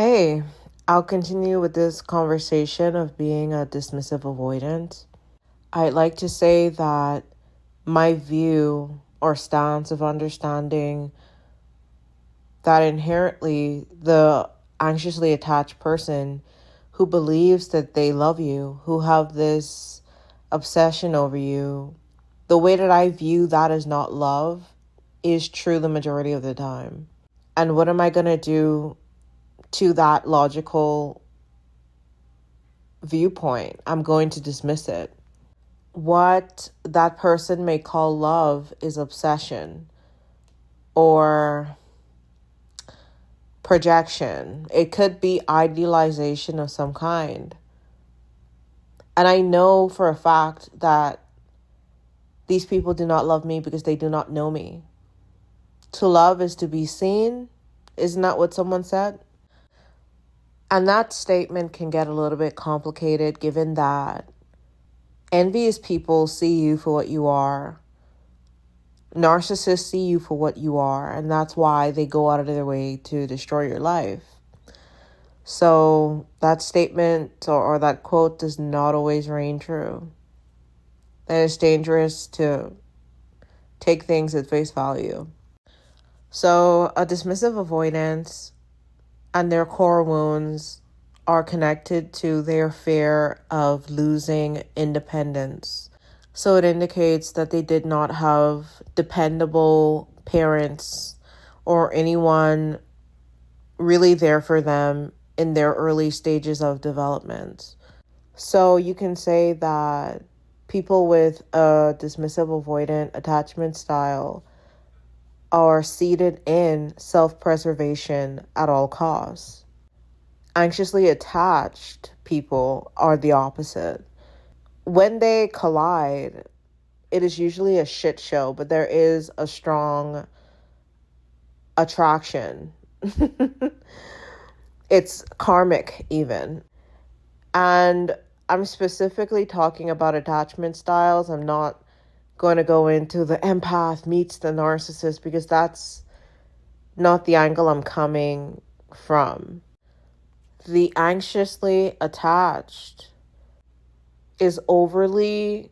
Hey, I'll continue with this conversation of being a dismissive avoidant. I'd like to say that my view or stance of understanding that inherently the anxiously attached person who believes that they love you, who have this obsession over you, the way that I view that as not love is true the majority of the time. And what am I going to do to that logical viewpoint? I'm going to dismiss it. What that person may call love is obsession or projection. It could be idealization of some kind. And I know for a fact that these people do not love me because they do not know me. To love is to be seen. Isn't that what someone said? And that statement can get a little bit complicated given that envious people see you for what you are. Narcissists see you for what you are, and that's why they go out of their way to destroy your life. So that statement or that quote does not always reign true. And it's dangerous to take things at face value. So a dismissive avoidance and their core wounds are connected to their fear of losing independence. So it indicates that they did not have dependable parents or anyone really there for them in their early stages of development. So you can say that people with a dismissive avoidant attachment style are seated in self-preservation at all costs. Anxiously attached people are the opposite. When they collide, it is usually a shit show, but there is a strong attraction. It's karmic even. And I'm specifically talking about attachment styles. I'm not going to go into the empath meets the narcissist because that's not the angle I'm coming from. The anxiously attached is overly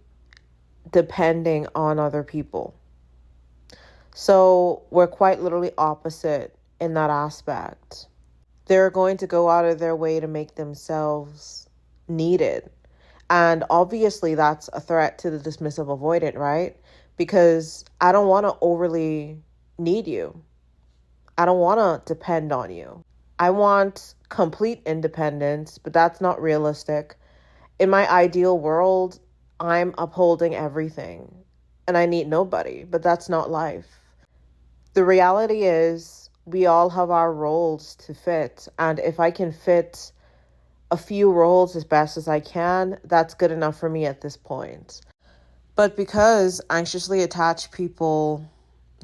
depending on other people. So we're quite literally opposite in that aspect. They're going to go out of their way to make themselves needed. And obviously that's a threat to the dismissive avoidant, right? Because I don't want to overly need you. I don't want to depend on you. I want complete independence, but that's not realistic. In my ideal world, I'm upholding everything and I need nobody, but that's not life. The reality is we all have our roles to fit. And if I can fit a few roles as best as I can, that's good enough for me at this point. But because anxiously attached people,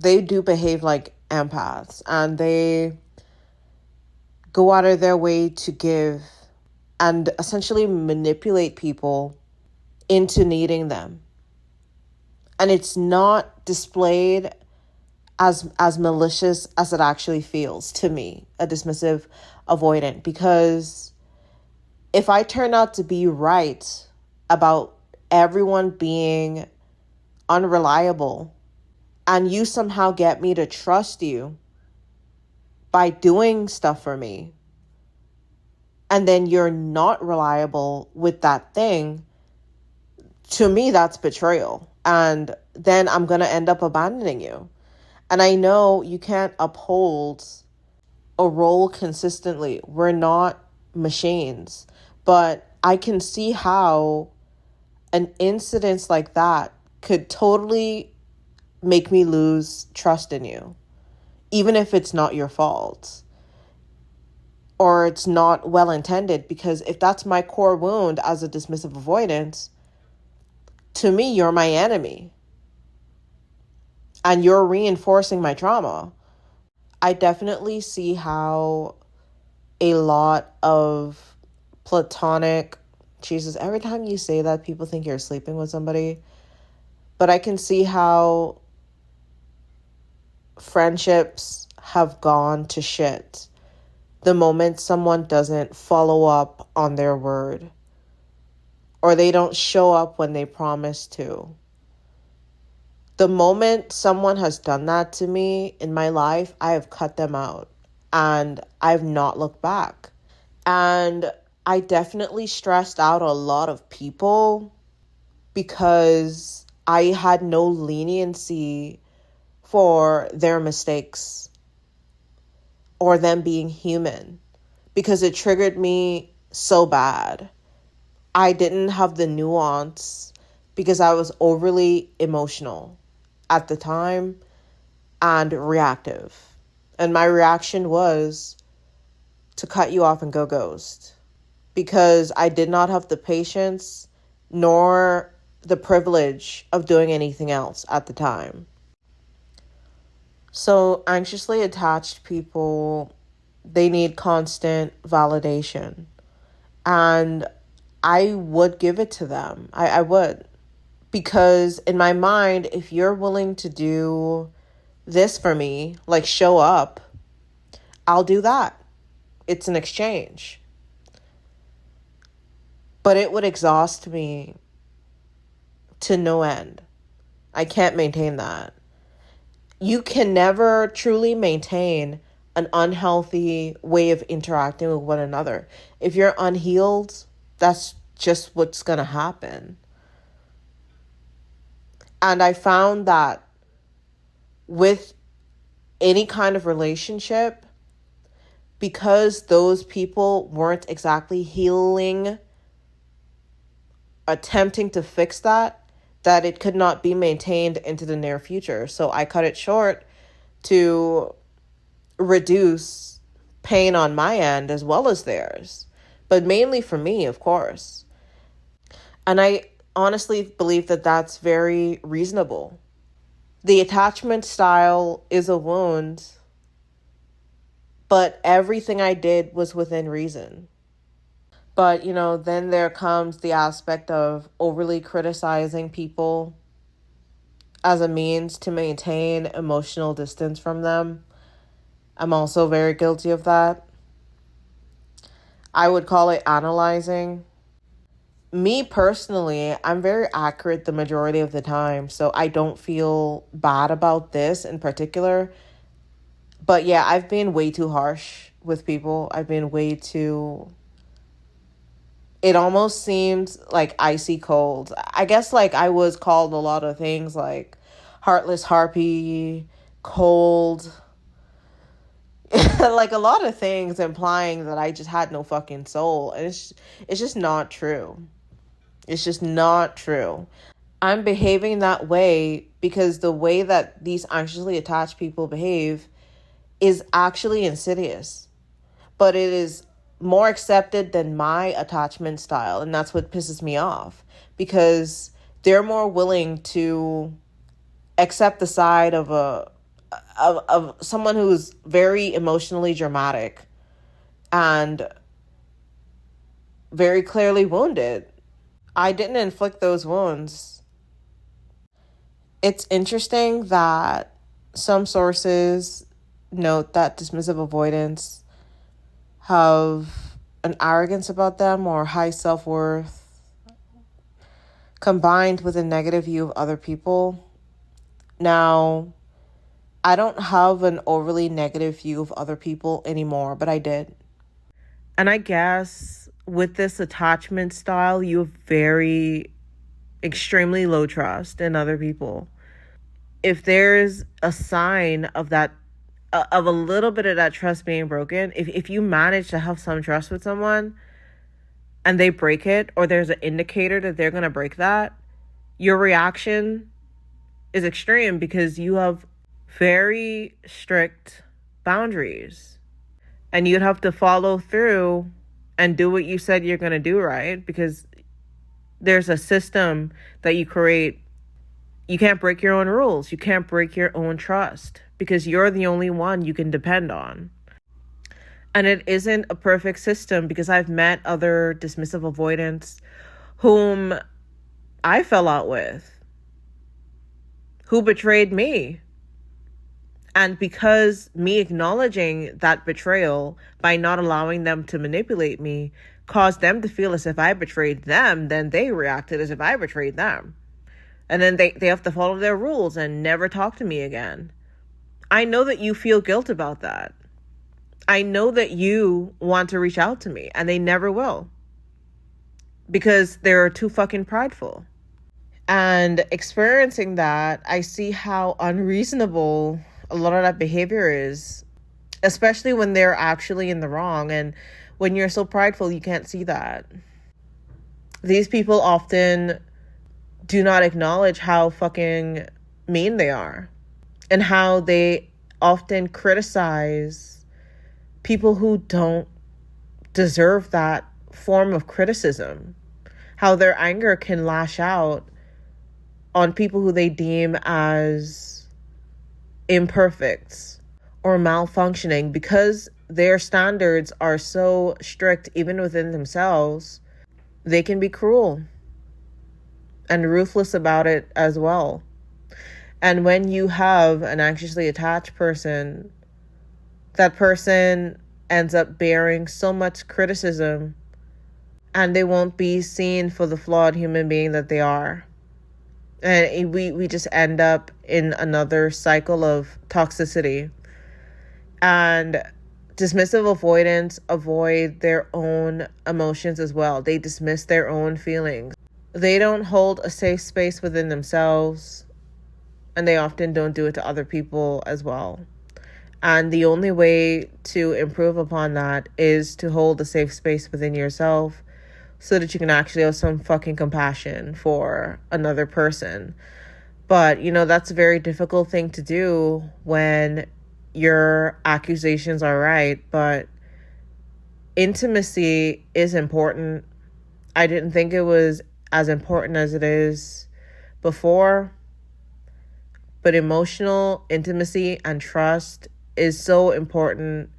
they do behave like empaths and they go out of their way to give and essentially manipulate people into needing them. And it's not displayed as malicious as it actually feels to me, a dismissive avoidant, because if I turn out to be right about everyone being unreliable and you somehow get me to trust you by doing stuff for me, and then you're not reliable with that thing, to me, that's betrayal. And then I'm going to end up abandoning you. And I know you can't uphold a role consistently. We're not machines. But I can see how an incident like that could totally make me lose trust in you, even if it's not your fault or it's not well intended. Because if that's my core wound as a dismissive avoidance, to me, you're my enemy and you're reinforcing my trauma. I definitely see how a lot of platonic, Jesus, every time you say that, people think you're sleeping with somebody. But I can see how friendships have gone to shit the moment someone doesn't follow up on their word, or they don't show up when they promise to. The moment someone has done that to me in my life, I have cut them out and I've not looked back. And I definitely stressed out a lot of people because I had no leniency for their mistakes or them being human, because it triggered me so bad. I didn't have the nuance because I was overly emotional at the time and reactive. And my reaction was to cut you off and go ghost, because I did not have the patience nor the privilege of doing anything else at the time. So anxiously attached people, they need constant validation. And I would give it to them. I would. Because in my mind, if you're willing to do this for me, like show up, I'll do that. It's an exchange. But it would exhaust me to no end. I can't maintain that. You can never truly maintain an unhealthy way of interacting with one another. If you're unhealed, that's just what's going to happen. And I found that with any kind of relationship, because those people weren't exactly healing, attempting to fix that it could not be maintained into the near future. So I cut it short to reduce pain on my end as well as theirs, but mainly for me, of course. And I honestly believe that that's very reasonable. The attachment style is a wound, but everything I did was within reason. But, then there comes the aspect of overly criticizing people as a means to maintain emotional distance from them. I'm also very guilty of that. I would call it analyzing. Me personally, I'm very accurate the majority of the time, so I don't feel bad about this in particular. But yeah, I've been way too harsh with people. I've been way too... It almost seems like icy cold. I guess like I was called a lot of things like heartless harpy, cold, like a lot of things implying that I just had no fucking soul. And it's just not true. It's just not true. I'm behaving that way because the way that these anxiously attached people behave is actually insidious. But it is more accepted than my attachment style, and that's what pisses me off, because they're more willing to accept the side of someone who's very emotionally dramatic and very clearly wounded. I didn't inflict those wounds. It's interesting that some sources note that dismissive avoidants have an arrogance about them or high self-worth combined with a negative view of other people. Now, I don't have an overly negative view of other people anymore, but I did. And I guess with this attachment style, you have very extremely low trust in other people. If there's a sign of that, of a little bit of that trust being broken, if you manage to have some trust with someone and they break it, or there's an indicator that they're going to break that, your reaction is extreme because you have very strict boundaries and you'd have to follow through and do what you said you're going to do, right? Because there's a system that you create. You can't break your own rules. You can't break your own trust because you're the only one you can depend on. And it isn't a perfect system because I've met other dismissive avoidants whom I fell out with, who betrayed me. And because me acknowledging that betrayal by not allowing them to manipulate me caused them to feel as if I betrayed them, then they reacted as if I betrayed them. And then they have to follow their rules and never talk to me again. I know that you feel guilt about that. I know that you want to reach out to me, and they never will. Because they're too fucking prideful. And experiencing that, I see how unreasonable a lot of that behavior is, especially when they're actually in the wrong. And when you're so prideful, you can't see that. These people often do not acknowledge how fucking mean they are, and how they often criticize people who don't deserve that form of criticism. How their anger can lash out on people who they deem as imperfect or malfunctioning, because their standards are so strict even within themselves. They can be cruel and ruthless about it as well. And when you have an anxiously attached person, that person ends up bearing so much criticism, and they won't be seen for the flawed human being that they are. And we just end up in another cycle of toxicity. And dismissive avoidants avoid their own emotions as well. They dismiss their own feelings. They don't hold a safe space within themselves, and they often don't do it to other people as well. And the only way to improve upon that is to hold a safe space within yourself, so that you can actually have some fucking compassion for another person. But, that's a very difficult thing to do when your accusations are right. But intimacy is important. I didn't think it was as important as it is before. But emotional intimacy and trust is so important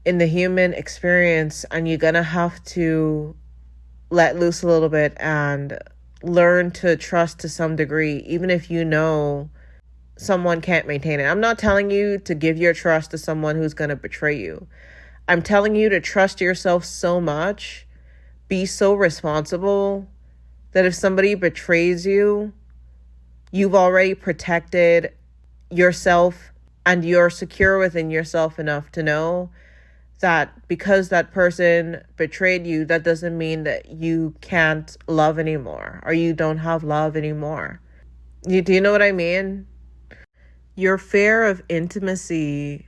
in the human experience, and you're gonna have to let loose a little bit and learn to trust to some degree, even if you know someone can't maintain it. I'm not telling you to give your trust to someone who's gonna betray you. I'm telling you to trust yourself so much, be so responsible, that if somebody betrays you, you've already protected yourself, and you're secure within yourself enough to know that because that person betrayed you, that doesn't mean that you can't love anymore, or you don't have love anymore. Do you know what I mean? Your fear of intimacy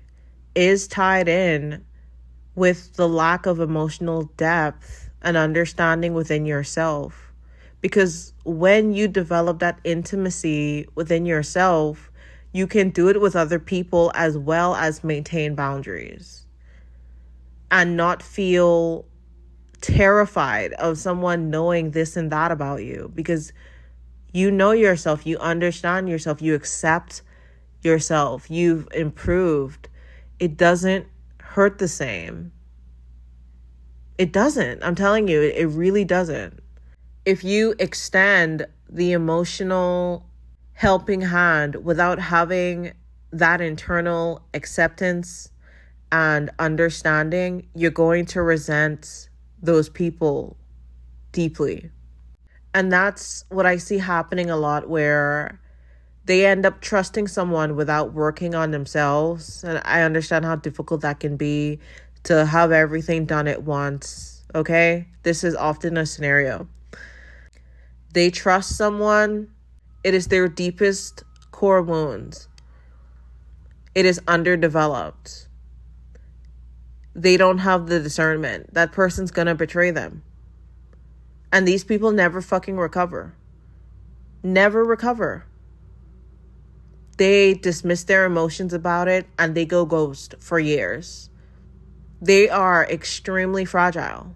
is tied in with the lack of emotional depth and understanding within yourself. Because when you develop that intimacy within yourself, you can do it with other people as well as maintain boundaries. And not feel terrified of someone knowing this and that about you, because you know yourself, you understand yourself, you accept yourself, you've improved. It doesn't hurt the same. It doesn't. I'm telling you, it really doesn't. If you extend the emotional helping hand without having that internal acceptance and understanding, you're going to resent those people deeply. And that's what I see happening a lot, where they end up trusting someone without working on themselves. And I understand how difficult that can be, to have everything done at once. Okay? This is often a scenario. They trust someone. It is their deepest core wounds. It is underdeveloped. They don't have the discernment. That person's gonna betray them. And these people never fucking recover. Never recover. They dismiss their emotions about it, and they go ghost for years. They are extremely fragile.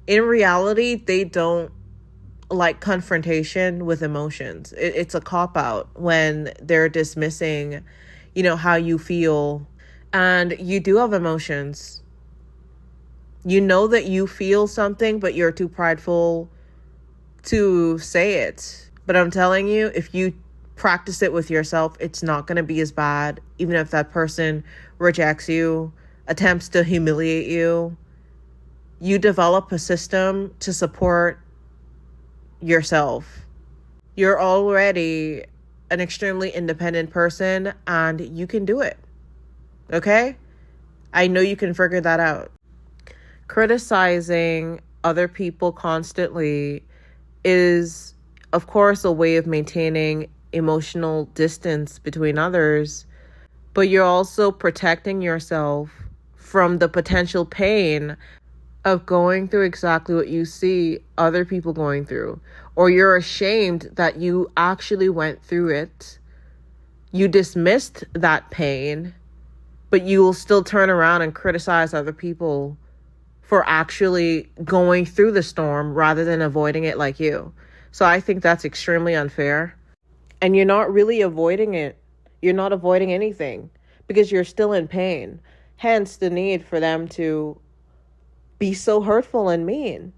In reality, they don't like confrontation with emotions. It's a cop-out when they're dismissing, how you feel. And you do have emotions. You know that you feel something, but you're too prideful to say it. But I'm telling you, if you practice it with yourself. It's not going to be as bad, even if that person rejects you, attempts to humiliate you. You develop a system to support yourself. You're already an extremely independent person and you can do it. Okay? I know you can figure that out. Criticizing other people constantly is, of course, a way of maintaining emotional distance between others, but you're also protecting yourself from the potential pain of going through exactly what you see other people going through, or you're ashamed that you actually went through it. You dismissed that pain, but you will still turn around and criticize other people for actually going through the storm rather than avoiding it like you. So I think that's extremely unfair. And you're not really avoiding it. You're not avoiding anything because you're still in pain. Hence the need for them to be so hurtful and mean.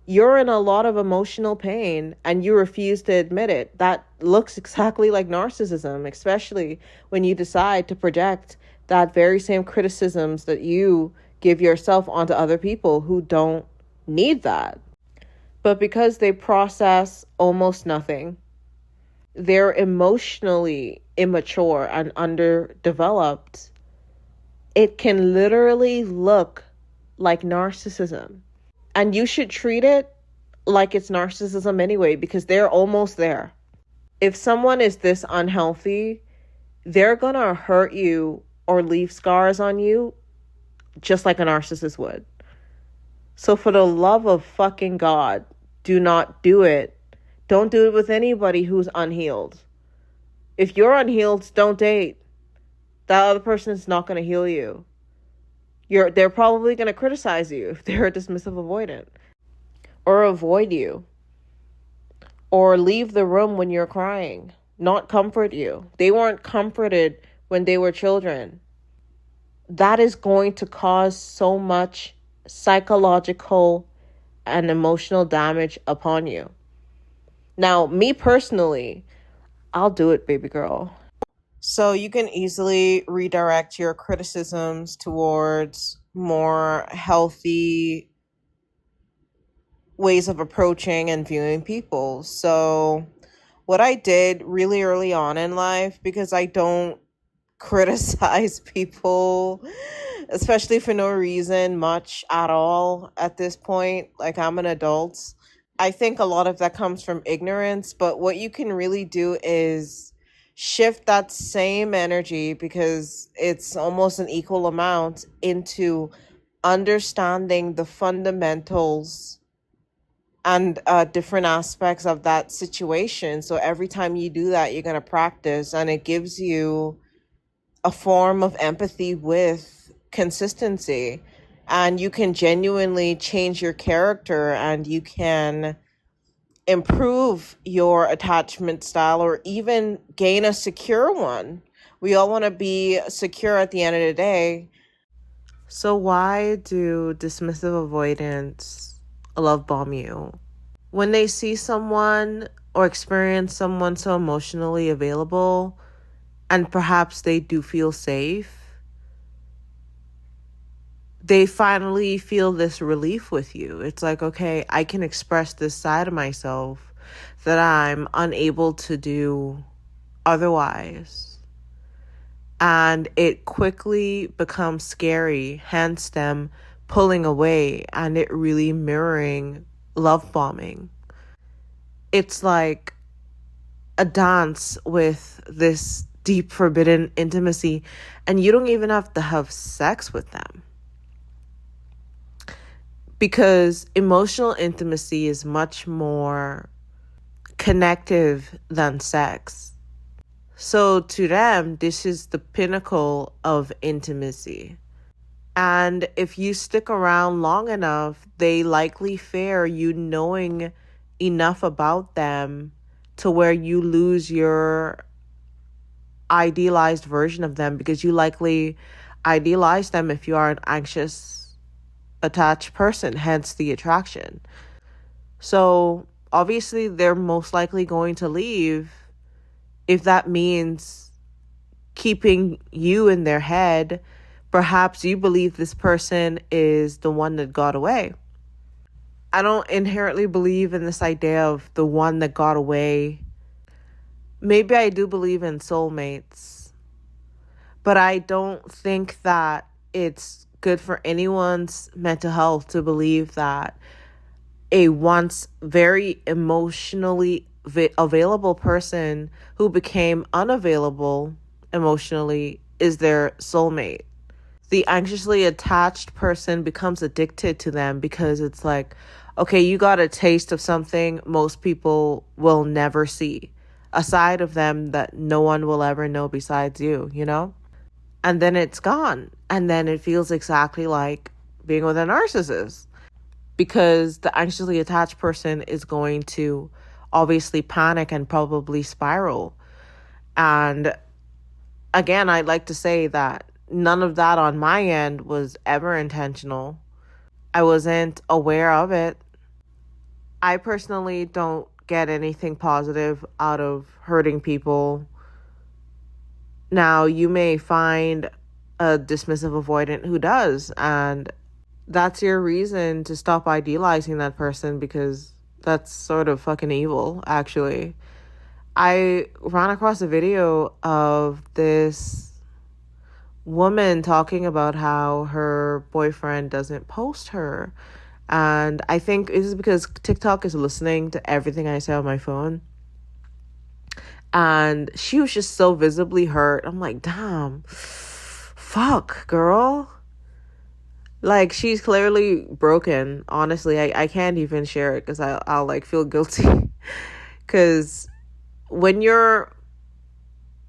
You're in a lot of emotional pain and you refuse to admit it. That looks exactly like narcissism, especially when you decide to project that very same criticisms that you give yourself onto other people who don't need that. But because they process almost nothing, they're emotionally immature and underdeveloped, it can literally look like narcissism. And you should treat it like it's narcissism anyway, because they're almost there. If someone is this unhealthy, they're gonna hurt you or leave scars on you just like a narcissist would. So for the love of fucking God, do not do it. Don't do it with anybody who's unhealed. If you're unhealed, don't date. That other person is not going to heal you. They're probably going to criticize you if they're a dismissive avoidant, or avoid you, or leave the room when you're crying, not comfort you. They weren't comforted when they were children. That is going to cause so much psychological and emotional damage upon you. Now, me personally, I'll do it, baby girl. So you can easily redirect your criticisms towards more healthy ways of approaching and viewing people. So what I did really early on in life, because I don't criticize people, especially for no reason, much at all at this point. Like, I'm an adult. I think a lot of that comes from ignorance, but what you can really do is shift that same energy, because it's almost an equal amount, into understanding the fundamentals and different aspects of that situation. So every time you do that, you're going to practice, and it gives you a form of empathy with consistency, and you can genuinely change your character, and you can improve your attachment style, or even gain a secure one. We all want to be secure at the end of the day. So why do dismissive avoidants love bomb you? When they see someone or experience someone so emotionally available, and perhaps they do feel safe, they finally feel this relief with you. It's like, okay, I can express this side of myself that I'm unable to do otherwise. And it quickly becomes scary, hence them pulling away, and it really mirroring love bombing. It's like a dance with this deep forbidden intimacy, and you don't even have to have sex with them, because emotional intimacy is much more connective than sex. So to them, this is the pinnacle of intimacy. And if you stick around long enough, they likely fear you knowing enough about them to where you lose your idealized version of them, because you likely idealize them if you are an anxious, attached person, hence the attraction. So obviously they're most likely going to leave If that means keeping you in their head, perhaps you believe this person is the one that got away. I don't inherently believe in this idea of the one that got away. Maybe I do believe in soulmates, but I don't think that it's good for anyone's mental health to believe that a once very emotionally available person who became unavailable emotionally is their soulmate. The anxiously attached person becomes addicted to them because it's like, okay, you got a taste of something most people will never see, a side of them that no one will ever know besides you, you know? And then it's gone. And then it feels exactly like being with a narcissist, because the anxiously attached person is going to obviously panic and probably spiral. And again, I'd like to say that none of that on my end was ever intentional. I wasn't aware of it. I personally don't get anything positive out of hurting people. Now, you may find a dismissive avoidant who does, and that's your reason to stop idealizing that person, because that's sort of fucking evil, actually. I ran across a video of this woman talking about how her boyfriend doesn't post her. And I think this is because TikTok is listening to everything I say on my phone. And she was just so visibly hurt. I'm like, damn, fuck, girl. Like, she's clearly broken. Honestly, I can't even share it because I'll like feel guilty. Because when you're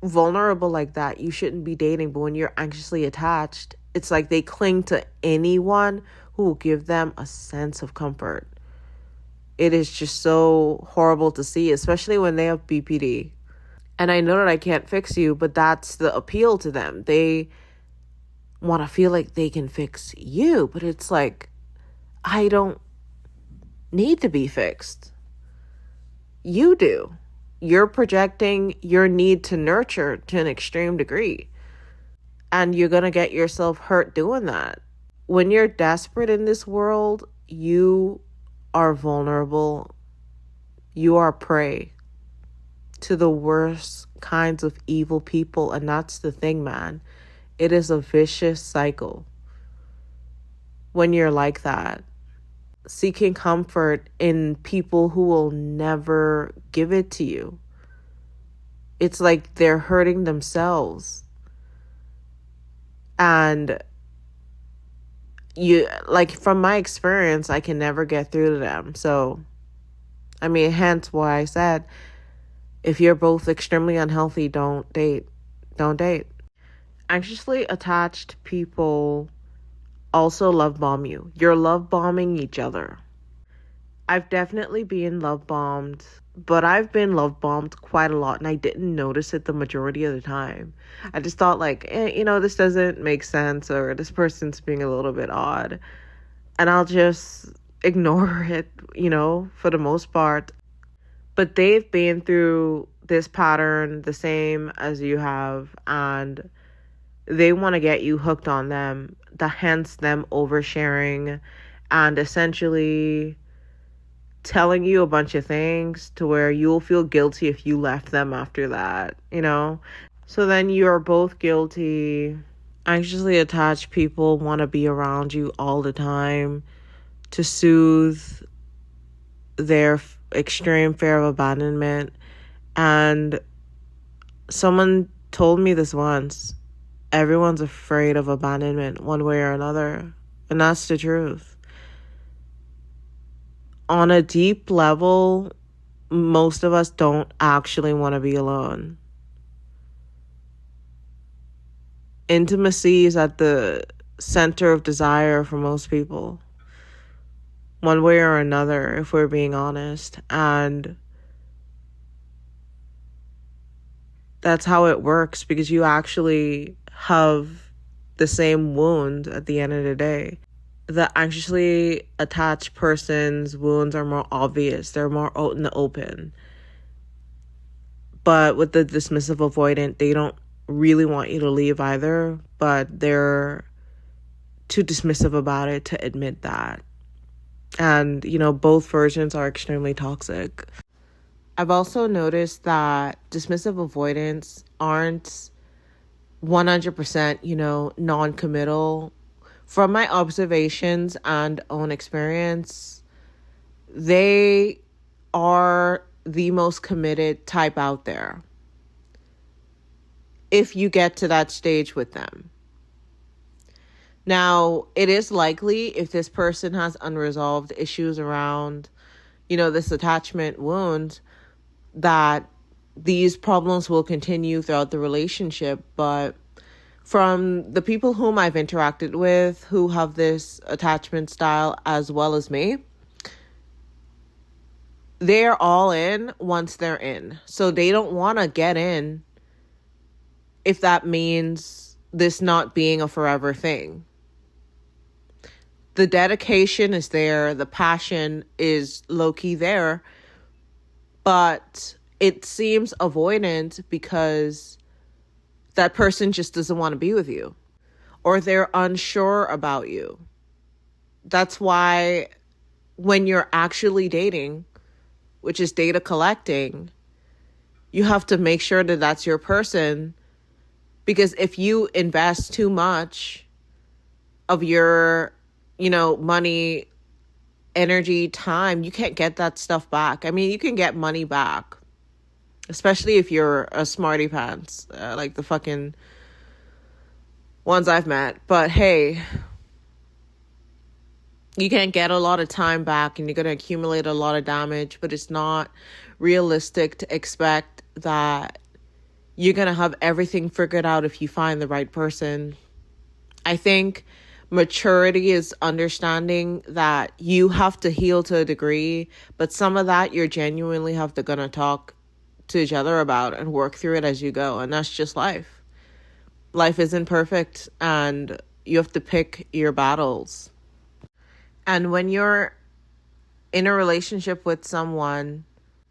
vulnerable like that, you shouldn't be dating. But when you're anxiously attached, it's like they cling to anyone who will give them a sense of comfort. It is just so horrible to see, especially when they have BPD. And I know that I can't fix you, but that's the appeal to them. They want to feel like they can fix you, but it's like, I don't need to be fixed. You do. You're projecting your need to nurture to an extreme degree, and you're going to get yourself hurt doing that. When you're desperate in this world, you are vulnerable. You are prey to the worst kinds of evil people, and that's the thing, man. It is a vicious cycle when you're like that, seeking comfort in people who will never give it to you. It's like they're hurting themselves. And you, like, from my experience, I can never get through to them. So, I mean, hence why I said, if you're both extremely unhealthy, don't date. Don't date. Anxiously attached people also love bomb you. You're love bombing each other. I've definitely been love bombed, but I've been love bombed quite a lot, and I didn't notice it the majority of the time. I just thought like, this doesn't make sense, or this person's being a little bit odd, and I'll just ignore it, for the most part. But they've been through this pattern the same as you have, and they want to get you hooked on them, hence them oversharing and essentially telling you a bunch of things to where you'll feel guilty if you left them after that, So then you're both guilty. Anxiously attached people want to be around you all the time to soothe their extreme fear of abandonment. And someone told me this once: everyone's afraid of abandonment one way or another. And that's the truth. On a deep level, most of us don't actually want to be alone. Intimacy is at the center of desire for most people, one way or another, if we're being honest. And that's how it works, because you actually have the same wound at the end of the day. The anxiously attached person's wounds are more obvious. They're more out in the open. But with the dismissive avoidant, they don't really want you to leave either, but they're too dismissive about it to admit that. And, both versions are extremely toxic. I've also noticed that dismissive avoidants aren't 100%, non-committal. From my observations and own experience, they are the most committed type out there if you get to that stage with them. Now, it is likely if this person has unresolved issues around, this attachment wound, that these problems will continue throughout the relationship. But from the people whom I've interacted with who have this attachment style as well as me, they're all in once they're in. So they don't want to get in if that means this not being a forever thing. The dedication is there. The passion is low-key there. But it seems avoidant because that person just doesn't want to be with you. Or they're unsure about you. That's why when you're actually dating, which is data collecting, you have to make sure that that's your person. Because if you invest too much of your, money, energy, time, you can't get that stuff back. I mean, you can get money back, especially if you're a smarty pants, like the fucking ones I've met. But hey, you can't get a lot of time back and you're going to accumulate a lot of damage, but it's not realistic to expect that you're going to have everything figured out if you find the right person. I think maturity is understanding that you have to heal to a degree, but some of that you're genuinely have to gonna talk to each other about and work through it as you go. And that's just life. Life isn't perfect and you have to pick your battles. And when you're in a relationship with someone,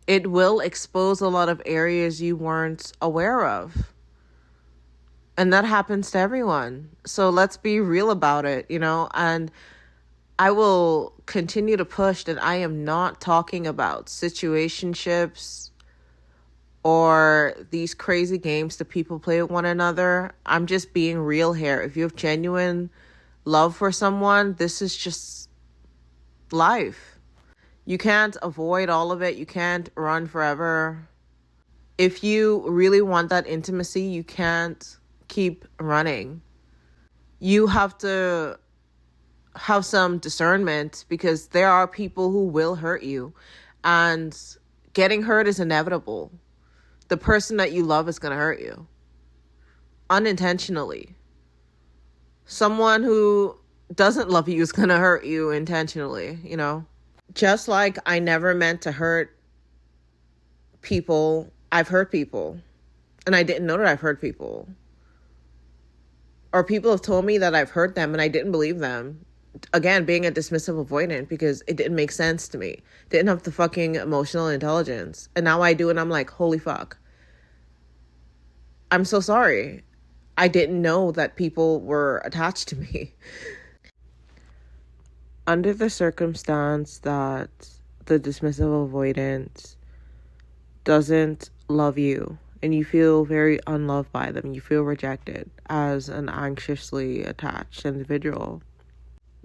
it will expose a lot of areas you weren't aware of. And that happens to everyone. So let's be real about it, and I will continue to push that I am not talking about situationships or these crazy games that people play with one another. I'm just being real here. If you have genuine love for someone, this is just life. You can't avoid all of it. You can't run forever. If you really want that intimacy, you can't keep running. You have to have some discernment because there are people who will hurt you and getting hurt is inevitable. The person that you love is going to hurt you unintentionally. Someone who doesn't love you is going to hurt you intentionally, Just like I never meant to hurt people, I've hurt people. And I didn't know that I've hurt people. Or people have told me that I've hurt them and I didn't believe them. Again, being a dismissive avoidant because it didn't make sense to me. Didn't have the fucking emotional intelligence. And now I do and I'm like, holy fuck. I'm so sorry. I didn't know that people were attached to me. Under the circumstance that the dismissive avoidant doesn't love you and you feel very unloved by them, you feel rejected as an anxiously attached individual,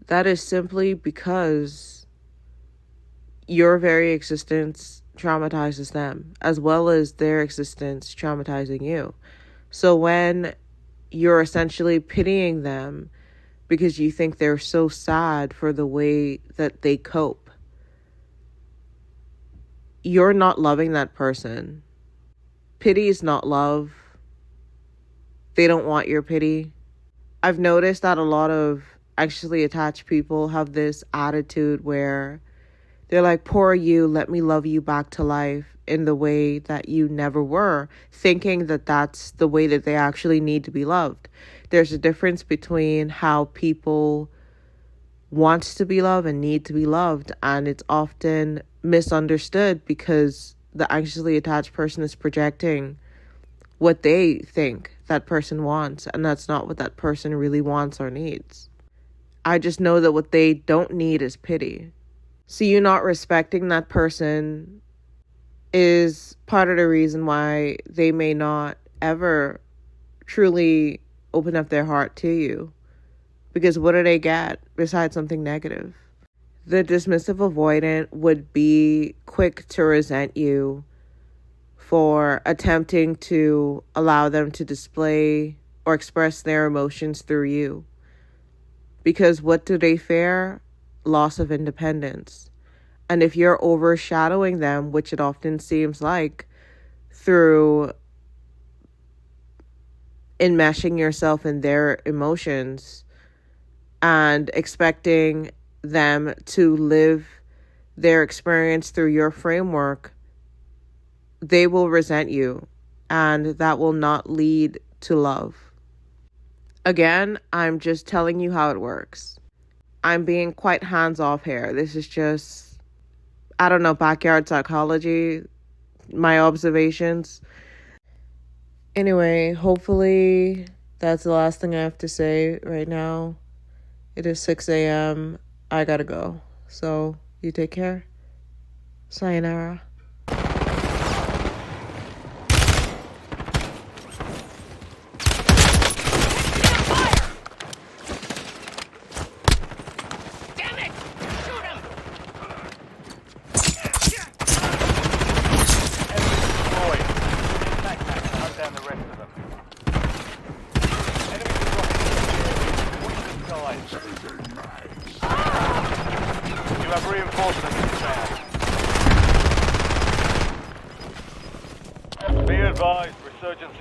that is simply because your very existence traumatizes them as well as their existence traumatizing you. So when you're essentially pitying them because you think they're so sad for the way that they cope, you're not loving that person. Pity is not love. They don't want your pity. I've noticed that a lot of anxiously attached people have this attitude where they're like, poor you, let me love you back to life in the way that you never were, thinking that that's the way that they actually need to be loved. There's a difference between how people want to be loved and need to be loved, and it's often misunderstood because the anxiously attached person is projecting what they think that person wants, and that's not what that person really wants or needs. I just know that what they don't need is pity. So you not respecting that person is part of the reason why they may not ever truly open up their heart to you. Because what do they get besides something negative? The dismissive avoidant would be quick to resent you for attempting to allow them to display or express their emotions through you. Because what do they fear? Loss of independence. And if you're overshadowing them, which it often seems like, through enmeshing yourself in their emotions and expecting them to live their experience through your framework, they will resent you, and that will not lead to love. Again, I'm just telling you how it works. I'm being quite hands-off here. This is just, I don't know, backyard psychology, my observations. Anyway, hopefully that's the last thing I have to say right now. It is 6 a.m. I gotta go. So, you take care. Sayonara. You have reinforcements inbound. Be advised, resurgence is